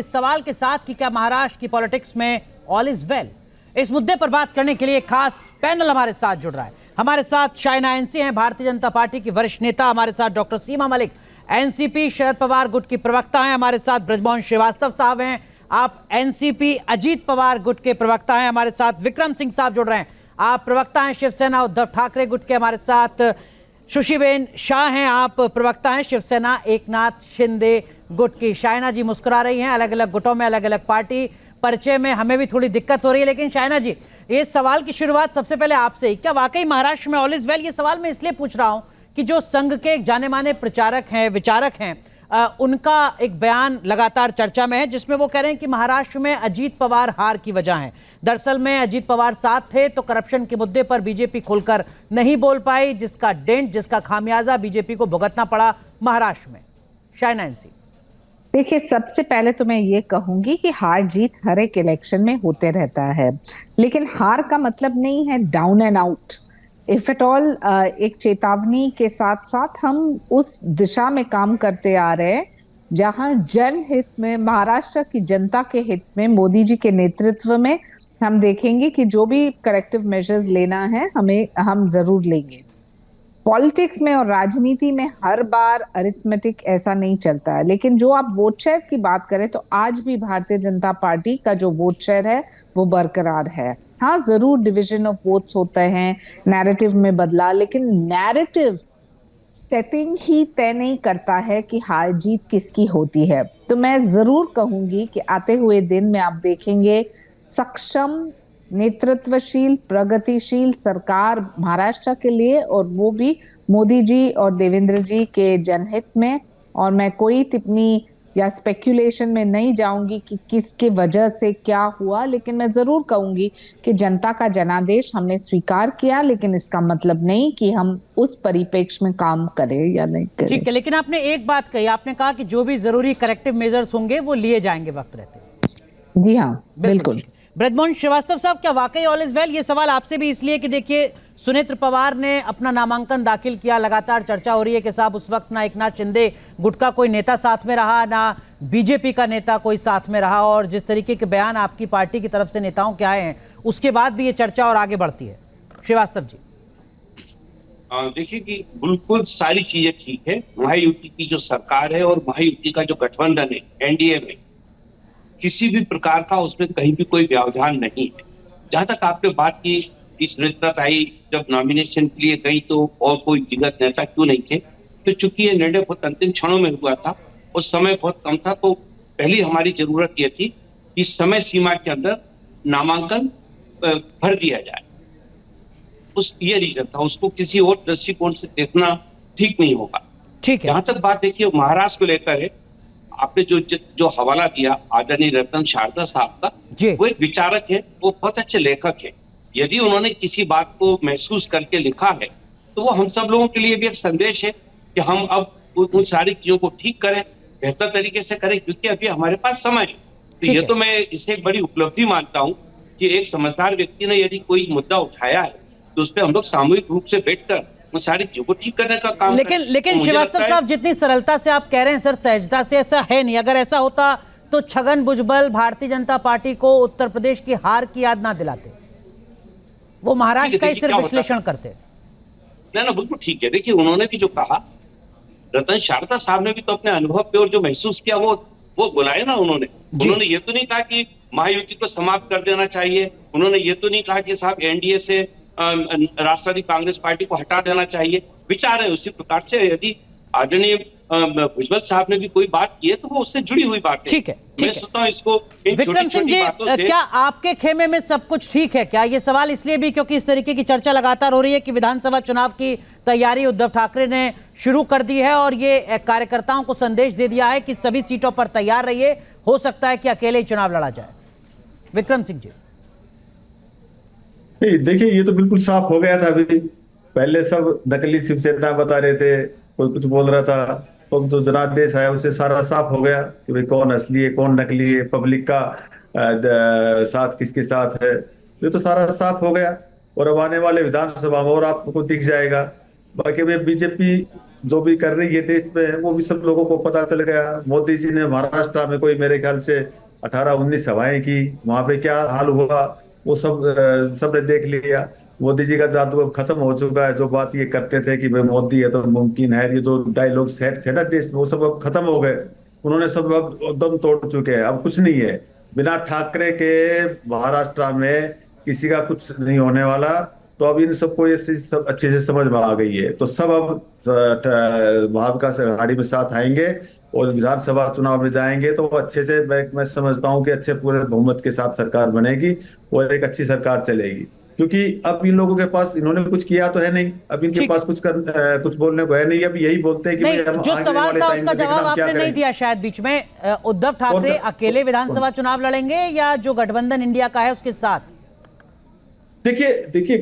इस सवाल के साथ कि क्या महाराष्ट्र की पॉलिटिक्स में ऑल इज वेल। इस मुद्दे पर बात करने के लिए खास पैनल हमारे साथ जुड़ रहा है। हमारे साथ शाइना एनसी हैं, भारतीय जनता पार्टी की वरिष्ठ नेता। हमारे साथ डॉक्टर सीमा मलिक, एनसीपी शरद पवार गुट की प्रवक्ता हैं। हमारे साथ ब्रजमोहन श्रीवास्तव साहब हैं, आप एनसीपी अजीत पवार गुट के प्रवक्ता हैं। हमारे साथ विक्रम सिंह साहब जुड़ रहे हैं, आप प्रवक्ता हैं शिवसेना उद्धव ठाकरे गुट के। हमारे साथ सुशीबेन शाह हैं, आप प्रवक्ता हैं शिवसेना एकनाथ शिंदे गुट की। शाइना जी मुस्कुरा रही हैं, अलग अलग गुटों में अलग अलग पार्टी, परिचय में हमें भी थोड़ी दिक्कत हो रही है। लेकिन शाइना जी, ये सवाल की शुरुआत सबसे पहले आपसे ही, क्या वाकई महाराष्ट्र में ऑल इज वेल? ये सवाल मैं इसलिए पूछ रहा हूं कि जो संघ के एक जाने माने प्रचारक हैं, विचारक हैं, उनका एक बयान लगातार चर्चा में है जिसमें वो कह रहे हैं कि महाराष्ट्र में अजीत पवार हार की वजह है। दरअसल में अजीत पवार साथ थे तो करप्शन के मुद्दे पर बीजेपी खुलकर नहीं बोल पाई, जिसका डेंट, जिसका खामियाजा बीजेपी को भुगतना पड़ा महाराष्ट्र में। शाइना एनसी, देखिए, सबसे पहले तो मैं ये कहूंगी कि हार जीत हर एक इलेक्शन में होते रहता है, लेकिन हार का मतलब नहीं है down and out. If at all एक चेतावनी के साथ साथ हम उस दिशा में काम करते आ रहे हैं जहां जनहित में, महाराष्ट्र की जनता के हित में, मोदी जी के नेतृत्व में हम देखेंगे कि जो भी करेक्टिव मेजर्स लेना है हम जरूर लेंगे। पॉलिटिक्स में और राजनीति में हर बार अरिथमेटिक ऐसा नहीं चलता है, लेकिन जो आप वोट शेयर की बात करें तो आज भी भारतीय जनता पार्टी का जो वोट शेयर है वो बरकरार है। हाँ, जरूर डिवीजन ऑफ वोट्स होते हैं, नैरेटिव में बदला, लेकिन नैरेटिव सेटिंग ही तय नहीं करता है कि हार जीत किसकी होती है। तो मैं जरूर कहूंगी कि आते हुए दिन में आप देखेंगे सक्षम, नेतृत्वशील, प्रगतिशील सरकार महाराष्ट्र के लिए, और वो भी मोदी जी और देवेंद्र जी के जनहित में। और मैं कोई टिप्पणी या स्पेक्यूलेशन में नहीं जाऊंगी कि किसके वजह से क्या हुआ, लेकिन मैं जरूर कहूंगी कि जनता का जनादेश हमने स्वीकार किया, लेकिन इसका मतलब नहीं कि हम उस परिप्रेक्ष्य में काम करें या नहीं करें। ठीक है, लेकिन आपने एक बात कही, आपने कहा कि जो भी जरूरी करेक्टिव मेजर्स होंगे वो लिए जाएंगे वक्त रहते। जी हाँ, बिल्कुल। ब्रजमोहन श्रीवास्तव साहब, क्या वाकई ऑल इज वेल? ये सवाल आपसे भी इसलिए कि देखिए, सुनेत्र पवार ने अपना नामांकन दाखिल किया, लगातार चर्चा हो रही है कि साहब उस वक्त ना एकनाथ शिंदे गुट का कोई नेता साथ में रहा, ना बीजेपी का नेता कोई साथ में रहा, और जिस तरीके के बयान आपकी पार्टी की तरफ से नेताओं के आए हैं उसके बाद भी ये चर्चा और आगे बढ़ती है। श्रीवास्तव जी, देखिए कि बिल्कुल सारी चीजें ठीक है। महायुति की जो सरकार है और महायुति का जो गठबंधन है एनडीए में, किसी भी प्रकार का उसमें कहीं भी कोई व्यवधान नहीं है। जहां तक आपने बात की इस नेता आई जब नॉमिनेशन के लिए गई तो और कोई दिग्गज नेता क्यों नहीं थे, तो चूंकि ये निर्णय बहुत अंतिम क्षणों में हुआ था और समय बहुत कम था, तो पहली हमारी जरूरत ये थी कि समय सीमा के अंदर नामांकन भर दिया जाए। ये रीजन था, उसको किसी और दृष्टिकोण से देखना ठीक नहीं होगा। ठीक है। जहां तक बात देखिए महाराष्ट्र को लेकर है, आपने जो हवाला दिया आदरणीय रतन शारदा साहब का, वो एक विचारक है, वो बहुत अच्छे लेखक है। यदि उन्होंने किसी बात को महसूस करके लिखा है तो वो हम सब लोगों के लिए भी एक संदेश है कि हम अब उन सारी चीजों को ठीक करें, बेहतर तरीके से करें, क्योंकि अभी हमारे पास समय है। तो ये तो मैं इसे एक बड़ी उपलब्धि मानता हूँ कि एक समझदार व्यक्ति ने यदि कोई मुद्दा उठाया है तो उस पर हम लोग सामूहिक रूप से बैठकर उन सारी चीजों को ठीक करने का काम। लेकिन श्रीवास्तव साहब, जितनी सरलता से आप कह रहे हैं सर, सहजता से ऐसा है नहीं। अगर ऐसा होता तो छगन भुजबल भारतीय जनता पार्टी को उत्तर प्रदेश की हार की याद ना दिलाते, वो महाराष्ट्र का ही सिर्फ विश्लेषण करते। ना बिल्कुल ठीक है। देखिए, उन्होंने भी जो कहा, रतन शारदा साहब ने भी तो अपने अनुभव पे और जो महसूस किया वो बुलाए ना उन्होंने ये तो नहीं कहा कि महायुति को समाप्त कर देना चाहिए, उन्होंने ये तो नहीं कहा कि साहब एनडीए से राष्ट्रवादी कांग्रेस पार्टी को हटा देना चाहिए। विचार है उसी प्रकार से। यदि आदरणीय भुजबल साहब ने भी कोई बात की है तो वो उससे जुड़ी हुई बात है। ठीक है, मैं सोचता हूँ इसको विक्रम सिंह जी, क्या आपके खेमे में सब कुछ ठीक है क्या? ये सवाल इसलिए भी क्योंकि इस तरीके की चर्चा लगातार हो रही है कि विधानसभा चुनाव की तैयारी उद्धव ठाकरे ने शुरू कर दी है और ये कार्यकर्ताओं को संदेश दे दिया है कि सभी सीटों पर तैयार रहिए, हो सकता है कि अकेले ही चुनाव लड़ा जाए। विक्रम सिंह जी, देखिए, ये तो बिल्कुल साफ हो गया था। अभी पहले सब नकली शिवसेना बता रहे थे, कोई कुछ बोल रहा था, तो जो जनादेश आया उससे सारा साफ हो गया कि भाई कौन असली है कौन नकली है, पब्लिक का साथ किसके साथ है। ये तो सारा साफ हो गया और अब आने वाले विधानसभा में और आपको दिख जाएगा। बाकी वे बीजेपी जो भी कर रही है देश में वो भी सब लोगों को पता चल गया। मोदी जी ने महाराष्ट्र में कोई मेरे ख्याल से 18-19 सभाएं की, वहां पे क्या हाल हुआ वो सब सबने देख लिया। मोदी जी का जादू अब खत्म हो चुका है। जो बात ये करते थे कि भाई मोदी है तो मुमकिन है, ये जो डायलॉग सेट थे ना देश में, वो सब अब खत्म हो गए। उन्होंने सब अब दम तोड़ चुके हैं, अब कुछ नहीं है। बिना ठाकरे के महाराष्ट्र में किसी का कुछ नहीं होने वाला। तो अब इन सबको ये चीज सब अच्छे से समझ में आ गई है, तो सब अब महाविकास आघाड़ी में साथ आएंगे और विधानसभा चुनाव में जाएंगे तो वो अच्छे से, मैं समझता हूं कि अच्छे पूरे बहुमत के साथ सरकार बनेगी और एक अच्छी सरकार चलेगी। क्योंकि अब इन लोगों के पास, इन्होंने कुछ किया तो है नहीं, अब इनके पास कुछ बोलने को है नहीं। अब यही बोलते हैं कि नहीं, भाई हम जो आने सवाल वाले था टाइम उसका में देखना जवाब हम क्या आपने नहीं करें। दिया शायद बीच में। उद्धव ठाकरे अकेले विधानसभा चुनाव लड़ेंगे या जो गठबंधन इंडिया का है उसके साथ? देखिए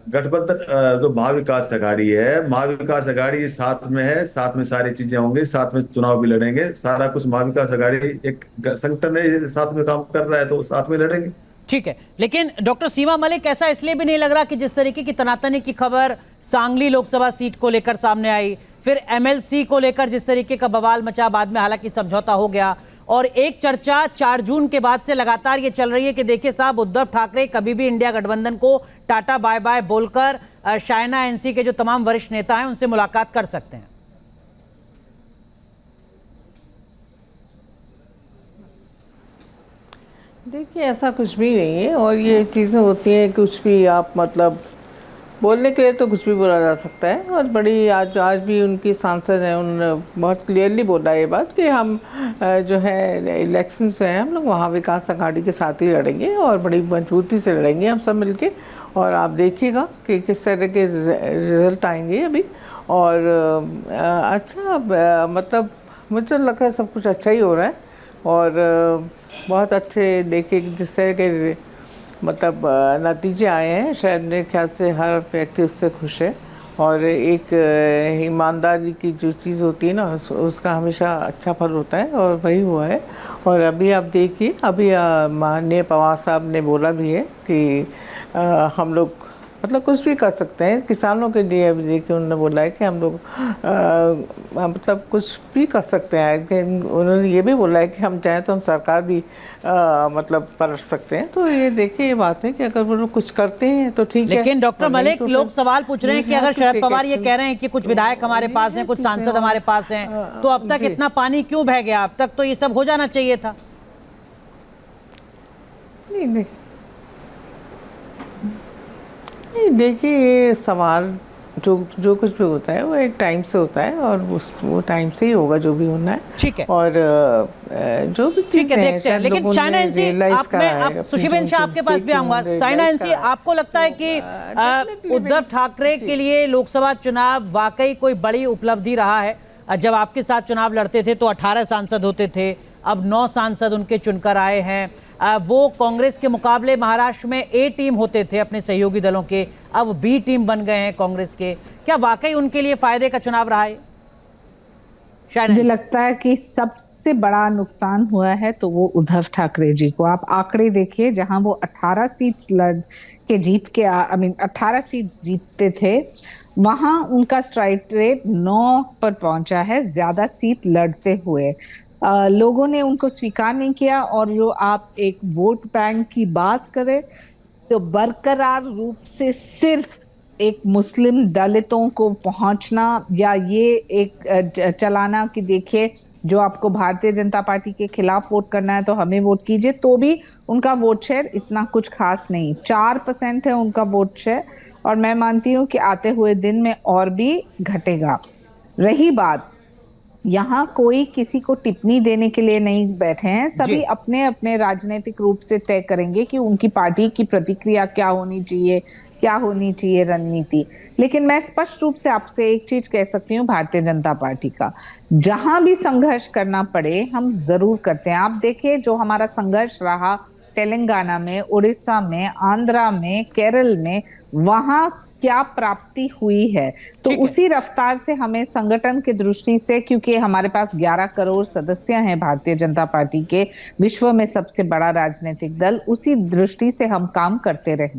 गठबंधन जो महाविकास आघाड़ी है, महाविकास आघाड़ी साथ में है, साथ में सारी चीजें होंगी, साथ में चुनाव भी लड़ेंगे, सारा कुछ महाविकास आघाड़ी एक संगठन है, साथ में काम कर रहा है तो साथ में लड़ेंगे। ठीक है, लेकिन डॉक्टर सीमा मलिक, ऐसा इसलिए भी नहीं लग रहा कि जिस तरीके की तनातनी की खबर सांगली लोकसभा सीट को लेकर सामने आई, फिर एमएलसी को लेकर जिस तरीके का बवाल मचा, बाद में हालांकि समझौता हो गया, और एक चर्चा 4 जून के बाद से लगातार ये चल रही है कि देखिए साहब, उद्धव ठाकरे कभी भी इंडिया गठबंधन को टाटा बाय बाय बोलकर शायना एनसी के जो तमाम वरिष्ठ नेता हैं उनसे मुलाकात कर सकते हैं। देखिए, ऐसा कुछ भी नहीं है, और ये चीज़ें होती हैं, कुछ भी आप मतलब बोलने के लिए तो कुछ भी बोला जा सकता है। और बड़ी आज भी उनकी सांसद हैं, उन बहुत क्लियरली बोला ये बात कि हम जो है इलेक्शन जो है हम लोग वहाँ विकास आघाड़ी के साथ ही लड़ेंगे और बड़ी मजबूती से लड़ेंगे हम सब मिलके। और आप देखिएगा कि किस तरह के रिजल्ट आएंगे अभी। और अच्छा, मतलब मुझे लगा है सब कुछ अच्छा ही हो रहा है और बहुत अच्छे देखिए जिस तरह के मतलब नतीजे आए हैं, शायद मेरे ख्याल से हर व्यक्ति उससे खुश है। और एक ईमानदारी की जो चीज़ होती है ना, उसका हमेशा अच्छा फल होता है और वही हुआ है। और अभी आप देखिए, अभी माननीय पवार साहब ने बोला भी है कि हम लोग मतलब कुछ भी कर सकते हैं किसानों के लिए। अभी देखिए उन्होंने बोला है कि हम लोग मतलब कुछ भी कर सकते हैं। कि उन्होंने ये भी बोला है कि हम चाहें तो हम सरकार भी मतलब पलट सकते हैं। तो ये देखिए, ये बात है कि अगर वो लोग कुछ करते हैं तो ठीक है। लेकिन डॉक्टर मलिक, लोग सवाल पूछ रहे हैं कि अगर शरद पवार ये कह रहे हैं कि कुछ विधायक हमारे पास हैं, कुछ सांसद हमारे पास हैं, तो अब तक इतना पानी क्यों बह गया? अब तक तो ये सब हो जाना चाहिए था। नहीं, देखिए, ये सवाल जो कुछ भी होता है वो एक टाइम से होता है और वो टाइम से ही होगा जो भी होना है। ठीक है, और जो भी ठीक है, देखते हैं। लेकिन शायना एनसी, आप सुशीबेन शाह आपके पास भी आऊंगा। शायना एनसी, आपको लगता है कि उद्धव ठाकरे के लिए लोकसभा चुनाव वाकई कोई बड़ी उपलब्धि रहा है? जब आपके साथ चुनाव लड़ते थे तो 18 सांसद होते थे, अब 9 सांसद उनके चुनकर आए हैं। वो कांग्रेस के मुकाबले महाराष्ट्र में ए टीम होते थे अपने सहयोगी दलों के, अब बी टीम बन गए हैं कांग्रेस के। क्या वाकई उनके लिए फायदे का चुनाव रहा है? मुझे लगता है कि सबसे बड़ा नुकसान हुआ है तो वो उद्धव ठाकरे जी को। आप आंकड़े देखिए, जहां वो 18 सीट्स लड़ के जीत के 18 सीट्स जीतते थे, वहां उनका स्ट्राइक रेट 9 पर पहुंचा है, ज्यादा सीट लड़ते हुए। लोगों ने उनको स्वीकार नहीं किया। और जो आप एक वोट बैंक की बात करें तो बरकरार रूप से सिर्फ एक मुस्लिम दलितों को पहुंचना या ये एक चलाना कि देखिए, जो आपको भारतीय जनता पार्टी के खिलाफ वोट करना है तो हमें वोट कीजिए, तो भी उनका वोट शेयर इतना कुछ खास नहीं, 4% है उनका वोट शेयर। और मैं मानती हूँ कि आते हुए दिन में और भी घटेगा। रही बात, यहाँ कोई किसी को टिप्पणी देने के लिए नहीं बैठे हैं, सभी अपने अपने राजनीतिक रूप से तय करेंगे कि उनकी पार्टी की प्रतिक्रिया क्या होनी चाहिए रणनीति। लेकिन मैं स्पष्ट रूप से आपसे एक चीज कह सकती हूँ, भारतीय जनता पार्टी का जहां भी संघर्ष करना पड़े हम जरूर करते हैं। आप देखिए, जो हमारा संघर्ष रहा तेलंगाना में, उड़ीसा में, आंध्रा में, केरल में, वहां क्या प्राप्ति हुई है। तो उसी रफ्तार से हमें संगठन की दृष्टि से, क्योंकि हमारे पास 11 करोड़ सदस्य हैं भारतीय जनता पार्टी के, विश्व में सबसे बड़ा राजनीतिक दल, उसी दृष्टि से हम काम करते रहेंगे।